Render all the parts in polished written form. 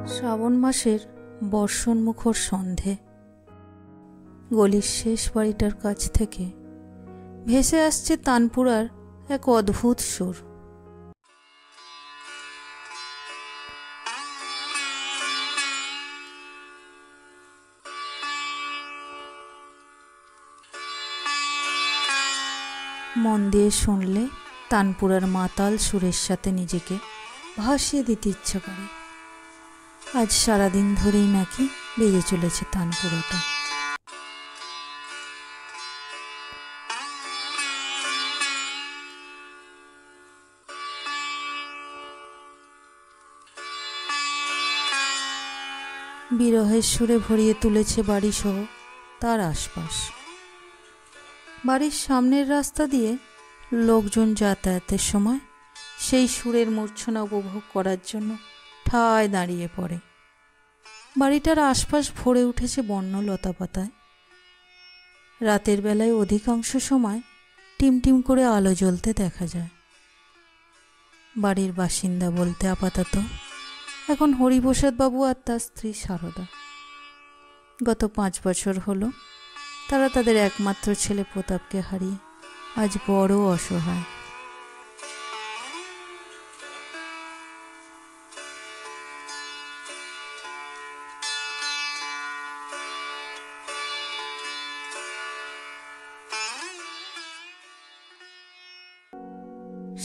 শ্রাবণ মাসের বর্ষণমুখর সন্ধে গলির শেষ বাড়িটার কাছ থেকে ভেসে আসছে তানপুরার এক অদ্ভুত সুর। মন দিয়ে শুনলে তানপুরার মাতাল সুরের সাথে নিজেকে ভাসিয়ে দিতে ইচ্ছা করে। আজ সারাদিন ধরেই নাকি বেজে চলেছে তানপুরাটা। বিরহের সুরে ভরিয়ে তুলেছে বাড়িসহ তার আশপাশ। বাড়ির সামনের রাস্তা দিয়ে লোকজন যাতায়াতের সময় সেই সুরের মূর্ছনা উপভোগ করার জন্য ঠায় দাঁড়িয়ে পড়ে। বাড়িটার আশপাশ ভরে উঠেছে বন্যলতা পাতায়। রাতের বেলায় অধিকাংশ সময় টিমটিম করে আলো জ্বলতে দেখা যায়। বাড়ির বাসিন্দা বলতে আপাতত এখন হরিপ্রসাদ বাবু আর তার স্ত্রী সারদা। গত 5 বছর হলো তারা তাদের একমাত্র ছেলে প্রতাপকে হারিয়ে আজ বড় অসহায়।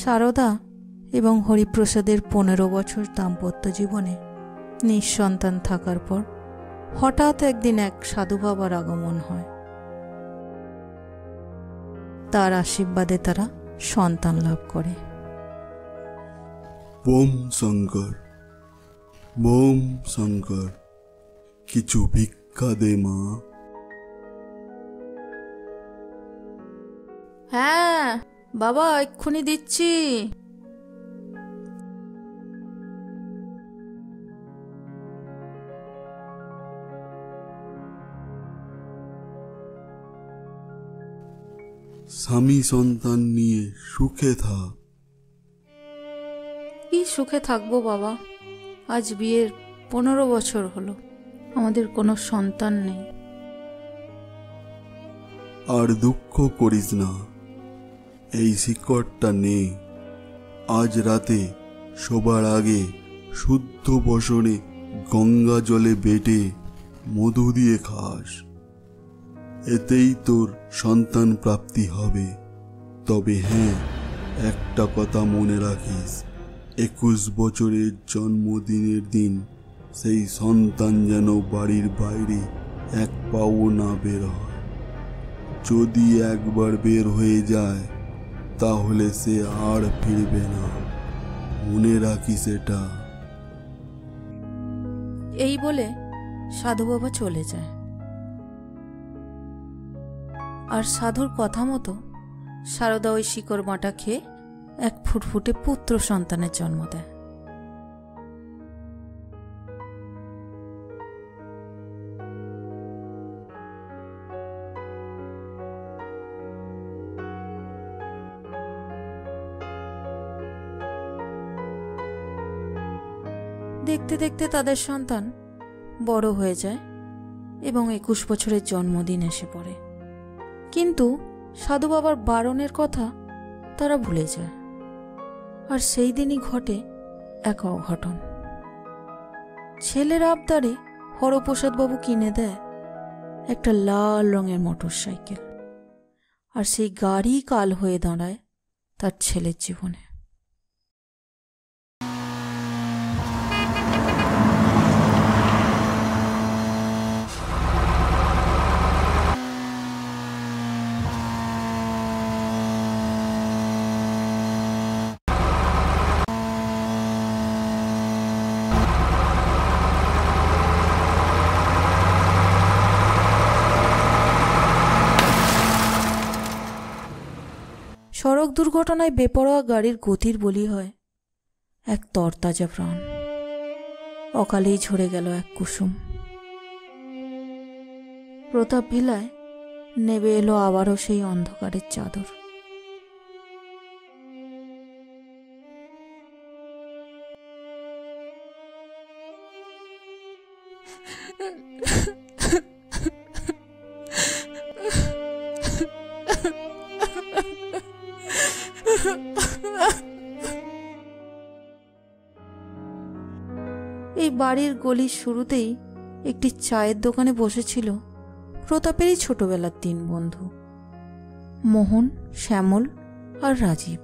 সারদা এবং হরিপ্রসাদের 15 বছর দাম্পত্য জীবনে নিঃসন্তান থাকার পর হঠাৎ একদিন এক সাধু বাবার আগমন হয়। তার আশীর্বাদে তারা সন্তান লাভ করে। বোম শঙ্কর, বোম শঙ্কর, কিছু ভিক্ষা দে মা। হ্যাঁ বাবা, এক্ষুনি দিচ্ছি। স্বামী সন্তান নিয়ে সুখে থাক। কি সুখে থাকবো বাবা, আজ বিয়ের 15 বছর হলো, আমাদের কোনো সন্তান নেই। আর দুঃখ করিস না, এই শিকড়টা নে। আজ রাতে সবার আগে শুদ্ধ বসনে গঙ্গা জলে বেটে মধু দিয়ে খাস। এতেই তোর সন্তান প্রাপ্তি হবে। তবে হ্যাঁ, একটা কথা মনে রাখিস, 21 বছরের জন্মদিনের দিন সেই সন্তান যেন বাড়ির বাইরে এক পাও না বের হয়। যদি একবার বের হয়ে যায় তাহলে সে আর ফিরবে না, মনে রাখিস এটা। এই বলে সাধু বাবা চলে যায়। আর সাধুর কথা মতো সারদা ওই শিকড় বাঁটা খেয়ে এক ফুটফুটে পুত্র সন্তানের জন্ম দেয়। দেখতে দেখতে তাদের সন্তান বড় হয়ে যায় এবং 21 বছরের জন্মদিন এসে পড়ে। কিন্তু সাধু বাবার বারণের কথা তারা ভুলে যায়। আর সেই দিনই ঘটে এক অঘটন। ছেলের আবদারে হরপ্রসাদ বাবু কিনে দেয় একটা লাল রঙের মোটরসাইকেল। আর সেই গাড়ি কাল হয়ে দাঁড়ায় তার ছেলের জীবনে। সড়ক দুর্ঘটনায় বেপরোয়া গাড়ির গতির বলি হয় এক তরতাজা প্রাণ। অকালেই ঝরে গেল এক কুসুম। প্রতাপ ভিলায় নেবে এলো আবারও সেই অন্ধকারের চাদর। এই বাড়ির গলির শুরুতেই একটি চায়ের দোকানে বসেছিল প্রতাপেরই ছোটবেলার 3 বন্ধু, মোহন, শ্যামল আর রাজীব।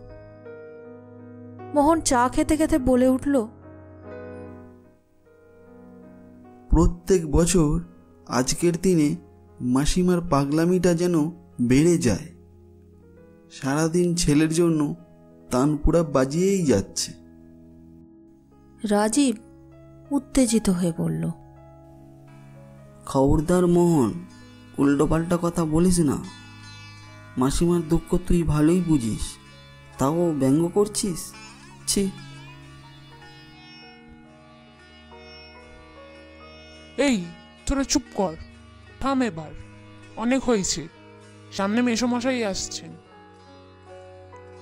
মোহন চা খেতে খেতে বলে উঠল, প্রত্যেক বছর আজকের দিনে মাসিমার পাগলামিটা যেন বেড়ে যায়। সারাদিন ছেলের জন্য তানপুরা বাজিয়েই যাচ্ছে। রাজীব উত্তেজিত হয়ে বলল, খবরদার মোহন, উল্টোপাল্টা কথা বলিস না। মাসিমার দুঃখ তুই ভালোই বুঝিস, তাও ব্যঙ্গ করছিস? ছি। এই তোরা চুপ কর, থাম এবার, অনেক হয়েছে। সামনে মেসোমশাই আসছেন।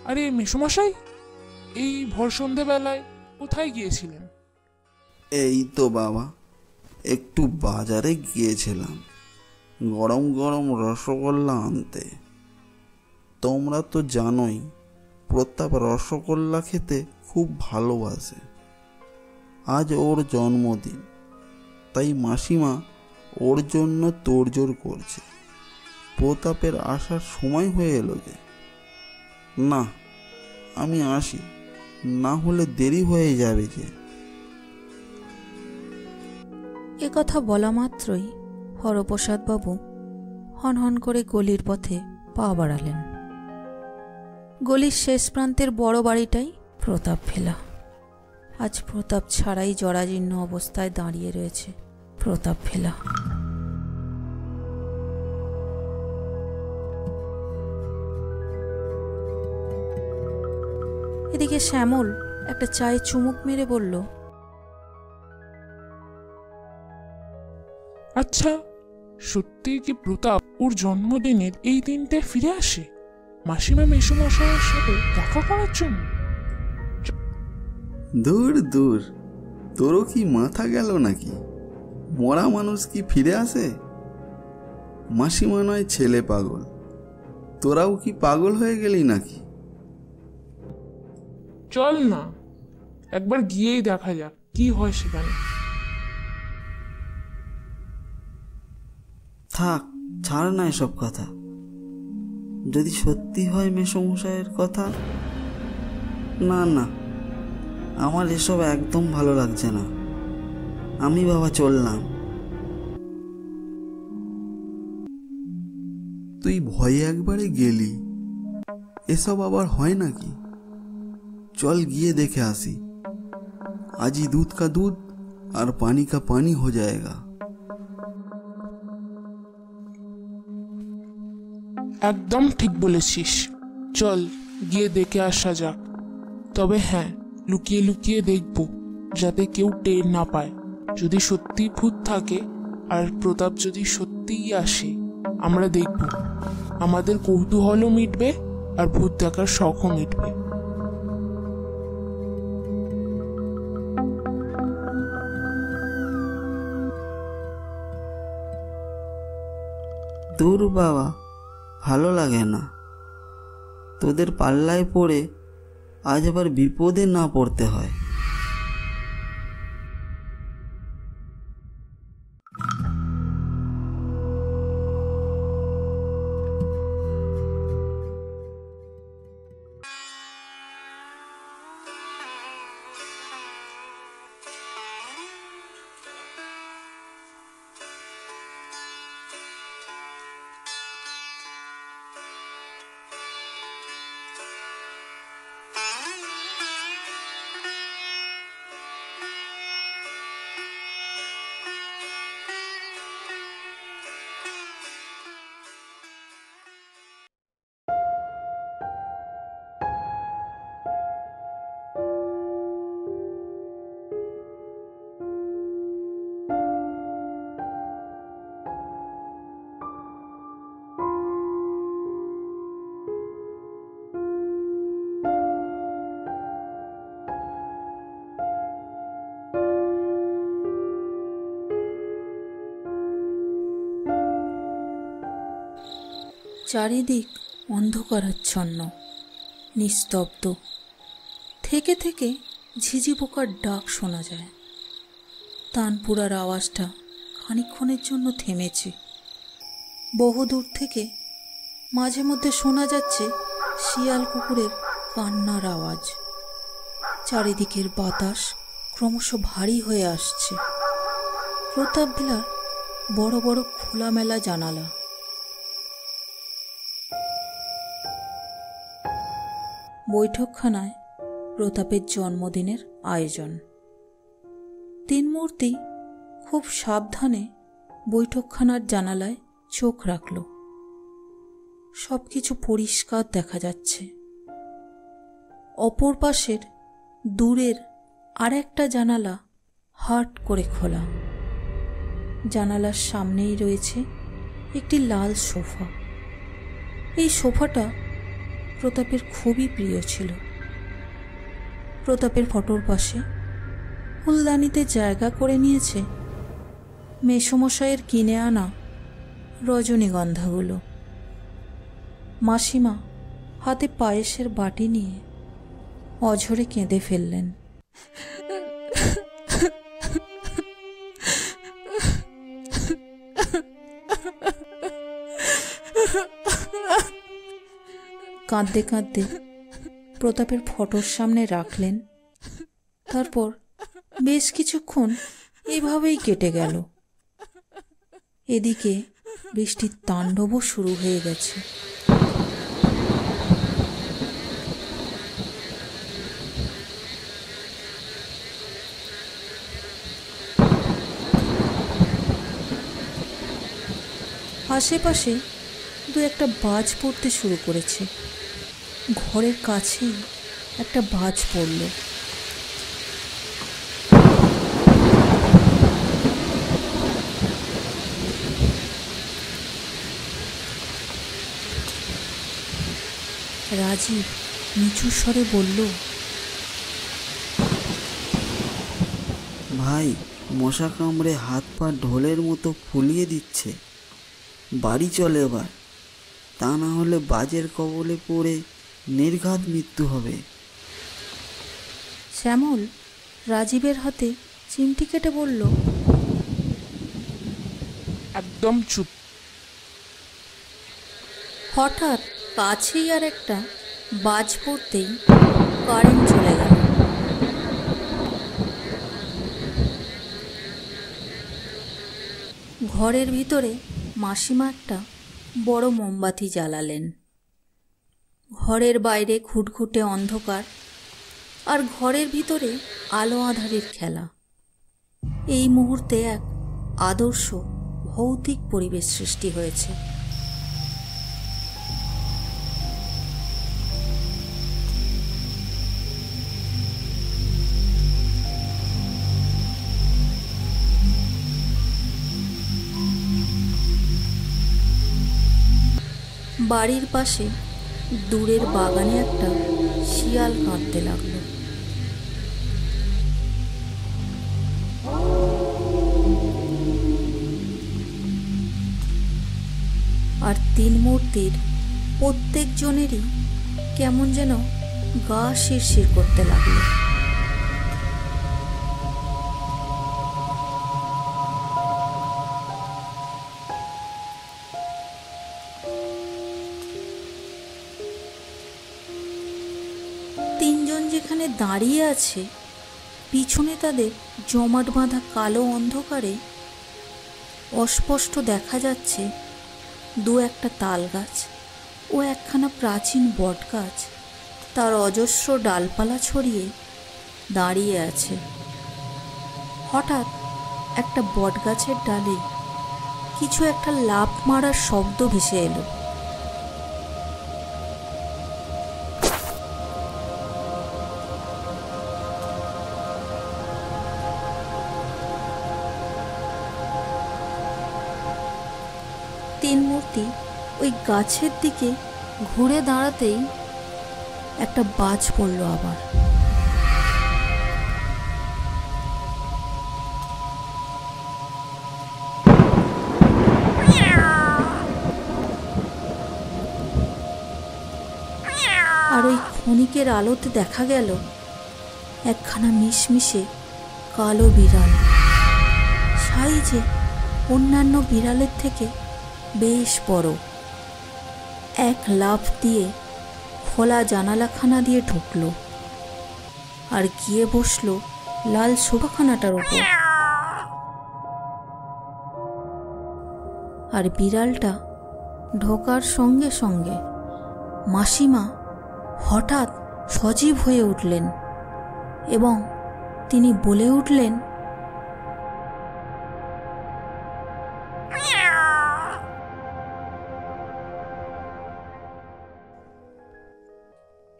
আরে মেসোমশাই, এই ভর সন্ধেবেলায় কোথায় গিয়েছিলেন? এই তো বাবা, একটু বাজারে গিয়েছিলাম গরম গরম রসগোল্লা আনতে। তোমরা তো জানোই প্রতাপ রসগোল্লা খেতে খুব ভালোবাসে। আজ ওর জন্মদিন, তাই মাসিমা ওর জন্য তোড়জোড় করছে। প্রতাপের আসার সময় হয়ে এলো যে। না, আমি আসি, না হলে দেরি হয়ে যাবে যে। এ কথা বলা মাত্রই হরপ্রসাদ বাবু হনহন করে গলির পথে পা বাড়ালেন। গলির শেষ প্রান্তের বড় বাড়িটাই প্রতাপ ফেলা। আজ প্রতাপ ছাড়াই জরাজীর্ণ অবস্থায় দাঁড়িয়ে রয়েছে প্রতাপ ফেলা। এদিকে শ্যামল একটা চায়ে চুমুক মেরে বলল, আচ্ছা, সত্যি কি প্রতাপ ওর জন্মদিনের এই দিনটায় ফিরে আসে মাসিমা মেসোমশাইয়ের সাথে দেখা করার জন্য? দূর দূর, তোরও কি মাথা গেল নাকি? মরা মানুষ কি ফিরে আসে? মাসিমা নয় ছেলে পাগল, তোরাও কি পাগল হয়ে গেলি নাকি? চল না, একবার গিয়েই দেখা যাক কি হয় সেখানে। থাক, ছাড় না এসব কথা। যদি সত্যি হয় মেসোমশাইয়ের কথা, না না, আমার এসব একদম ভালো লাগছে না। আমি বাবা চললাম। তুই ভয়ে একবারে গেলি, এসব আবার হয় নাকি? চল গিয়ে দেখে আসি। আজই दूध का दूध और पानी का पानी हो जाएगा। একদম ঠিক বলেছিস, চল গিয়ে দেখে আসা যাক। তবে হ্যাঁ, লুকিয়ে লুকিয়ে দেখব, যাতে কেউ টের না পায়। যদি সত্যি ভূত থাকে আর প্রতাপ যদি সত্যিই আসে, আমরা দেখব, আমাদের কৌতূহলও মিটবে আর ভূত দেখার শখও মিটবে। দূর বাবা, ভালো লাগে না। তোদের পাল্লায় পড়ে আজ আবার বিপদে না পড়তে হয়। চারিদিক অন্ধকারাচ্ছন্ন, নিস্তব্ধ। থেকে থেকে ঝিঝি পোকার ডাক শোনা যায়। তানপুরার আওয়াজটা খানিকক্ষণের জন্য থেমেছে। বহুদূর থেকে মাঝে মধ্যে শোনা যাচ্ছে শিয়াল কুকুরের কান্নার আওয়াজ। চারিদিকের বাতাস ক্রমশ ভারী হয়ে আসছে। প্রতাপ ভিলার বড় বড় খোলামেলা জানালা। বৈঠকখানায় প্রতাপের জন্মদিনের আয়োজন। তিন মূর্তি খুব সাবধানে বৈঠকখানার জানালায় চোখ রাখল। সবকিছু পরিষ্কার দেখা যাচ্ছে। অপর পাশের দূরের আর একটা জানালা হাট করে খোলা। জানালার সামনেই রয়েছে একটি লাল সোফা। এই সোফাটা প্রতাপের খুবই প্রিয় ছিল। প্রতাপের ফটোর পাশে ফুলদানিতে জায়গা করে নিয়েছে মেসমশাইয়ের কিনে আনা রজনীগন্ধাগুলো। মাসিমা হাতে পায়েসের বাটি নিয়ে অঝরে কেঁদে ফেললেন। কাঁদতে কাঁদতে প্রতাপের ফটোর সামনে রাখলেন। তারপর বেশ কিছুক্ষণ এভাবেই কেটে গেল। এদিকে বৃষ্টির তাণ্ডবও শুরু হয়ে গেছে। আশেপাশে দু একটা বাজ পড়তে শুরু করেছে। ঘরের কাছেই একটা বাজ পড়ল। রাজীব নিচু স্বরে বলল, ভাই, মশা কামড়ে হাত পা ঢোলের মতো ফুলিয়ে দিচ্ছে। বাড়ি চলে এবার, তা না হলে বাজের কবলে পড়ে নির্ঘাত মৃত্যু হবে। শ্যামল রাজীবের হাতে চিমটি কেটে বলল, একদম চুপ। হঠাৎ কাছেই আর একটা বাজ পড়তেই কারেন্ট চলে গেল। ঘরের ভিতরে মাসিমা একটা বড় মোমবাতি জ্বালালেন। ঘরের বাইরে ঘুটঘুটে অন্ধকার, আর ঘরের ভিতরে আলো আঁধারের খেলা। এই মুহূর্তে এক আদর্শ ভৌতিক পরিবেশ সৃষ্টি হয়েছে। বাড়ির পাশে দূরের বাগানে একটা শিয়াল কাঁদতে লাগলো। আর তিন মূর্তির প্রত্যেকজনেরই কেমন যেন গা শিরশির করতে লাগলো। তিনজন যেখানে দাঁড়িয়ে আছে, পিছনে তাদের জমাট বাঁধা কালো অন্ধকারে অস্পষ্ট দেখা যাচ্ছে দু একটা তাল গাছ ও একখানা প্রাচীন বট গাছ তার অজস্র ডালপালা ছড়িয়ে দাঁড়িয়ে আছে। হঠাৎ একটা বট গাছের ডালে কিছু একটা লাফ মারার শব্দ ভেসে এলো। তিন মূর্তি ওই গাছের দিকে ঘুরে দাঁড়াতেই একটা বাজ পড়ল আবার। আর ওই ক্ষণিকের আলোতে দেখা গেল একখানা মিশমিশে কালো বিড়াল, সাইজে অন্যান্য বিড়ালের থেকে বেশ বড়। এক লাফ দিয়ে খোলা জানালাখানা দিয়ে ঢুকলো আর গিয়ে বসলো লাল সোফাখানাটার উপর। আর বিড়ালটা ঢোকার সঙ্গে সঙ্গে মাসিমা হঠাৎ সজীব হয়ে উঠলেন এবং তিনি বলে উঠলেন,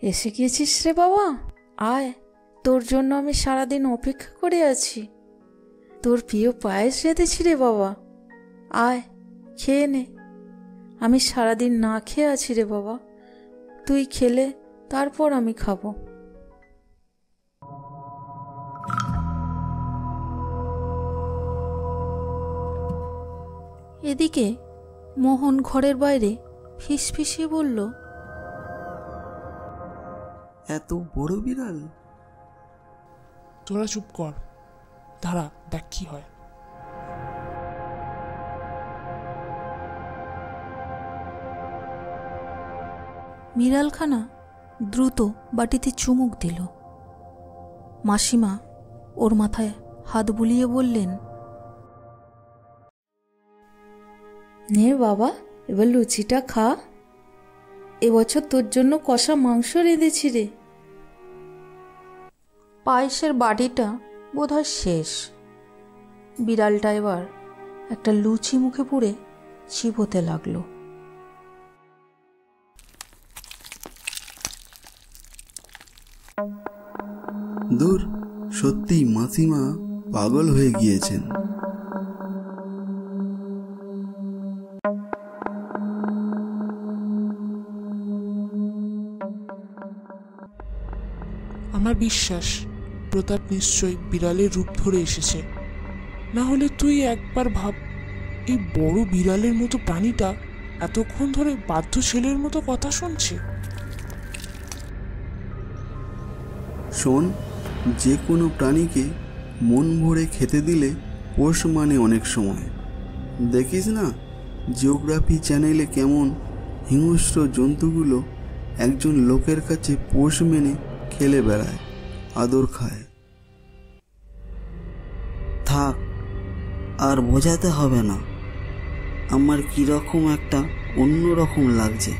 এসে গিয়েছিস রে বাবা, আয়, তোর জন্য আমি সারাদিন অপেক্ষা করে আছি। তোর প্রিয় পায়েস রেঁধেছি রে বাবা, আয় খেয়ে নে। আমি সারাদিন না খেয়ে আছি রে বাবা, তুই খেলে তারপর আমি খাবো। এদিকে মোহন ঘরের বাইরে ফিসফিসিয়ে বলল, এত বড় বিড়াল? তোরা চুপ কর, দাঁড়া দেখ কি হয়। বিড়ালখানা দ্রুত বাটিতে চুমুক দিল। মাসিমা ওর মাথায় হাত বুলিয়ে বললেন, নে বাবা, এবার লুচিটা খা, এবছর তোর জন্য কষা মাংস রেঁধেছি রে। পায়েসের বাটিটা বোধহয় শেষ। বিড়ালটা এবার একটা লুচি মুখে পুরে চিবোতে লাগলো। দূর, সত্যি মাসিমা পাগল হয়ে গিয়েছেন। আমার বিশ্বাস প্রতাপ নিশ্চয়ই বিড়ালের রূপ ধরে এসেছে। না হলে তুই একবার ভাব, এই বড় বিড়ালের মতো প্রাণীটা এতক্ষণ ধরে বাধ্য ছেলের মতো কথা শুনছে। শোন, যে কোনো প্রাণীকে মন ভরে খেতে দিলে পোষ মানে অনেক সময়। দেখিস না জিওগ্রাফি চ্যানেলে কেমন হিংস্র জন্তুগুলো একজন লোকের কাছে পোষ মেনে খেলে বেড়ায়, আদর খায়। থাক, আর বোঝাতে হবে না, আমার কীরকম একটা অন্যরকম লাগছে।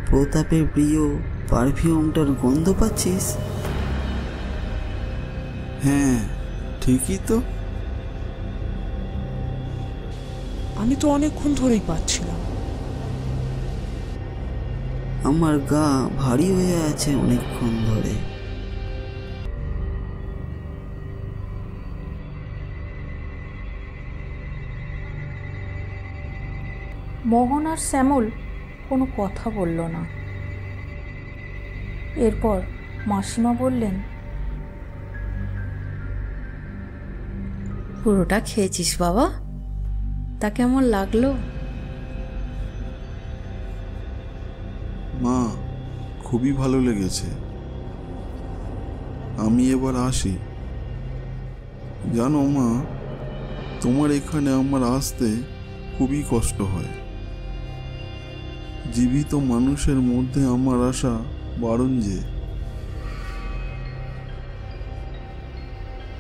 প্রতাপের প্রিয় পারফিউমটার গন্ধ পাচ্ছিস? হ্যাঁ, ঠিকই তো। আমি তো অনেকক্ষণ ধরেই পাচ্ছিলাম। আমার গা ভারী হয়ে আছে অনেকক্ষণ ধরে। মোহন আর শ্যামল কোনো কথা বলল না। এরপর মাসিমা বললেন, পুরোটা খেয়েছিস বাবা? তা কেমন লাগলো? মা, খুবই ভালো লেগেছে। আমি এবার আসি। জানো মা, তোমার এখানে আমার আসতে খুবই কষ্ট হয়। জীবিত মানুষের মধ্যে আমার আসা বারণ যে।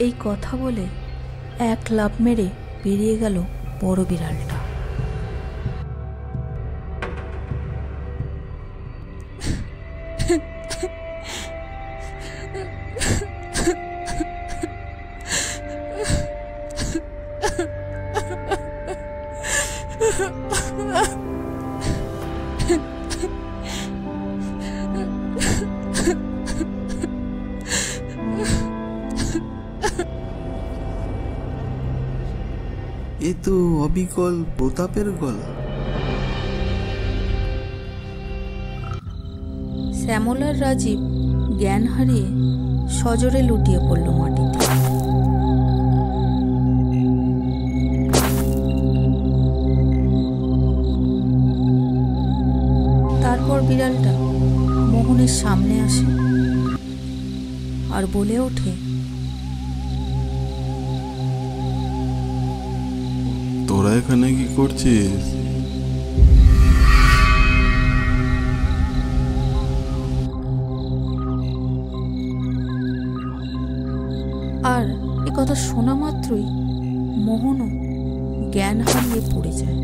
এই কথা বলে এক লাফ মেরে বেরিয়ে গেল বড় বিড়ালটা। এ তো অবিকল প্রতাপের গলা। শ্যামল আর রাজীব জ্ঞান হারিয়ে সজোরে লুটিয়ে পড়ল মাটিতে। তারপর বিড়ালটা মোহনের সামনে আসে আর বলে ওঠে, তোরা এখানে কি করছিস? আর এ কথা শোনা মাত্রই মোহনও জ্ঞান হারিয়ে পড়ে যায়।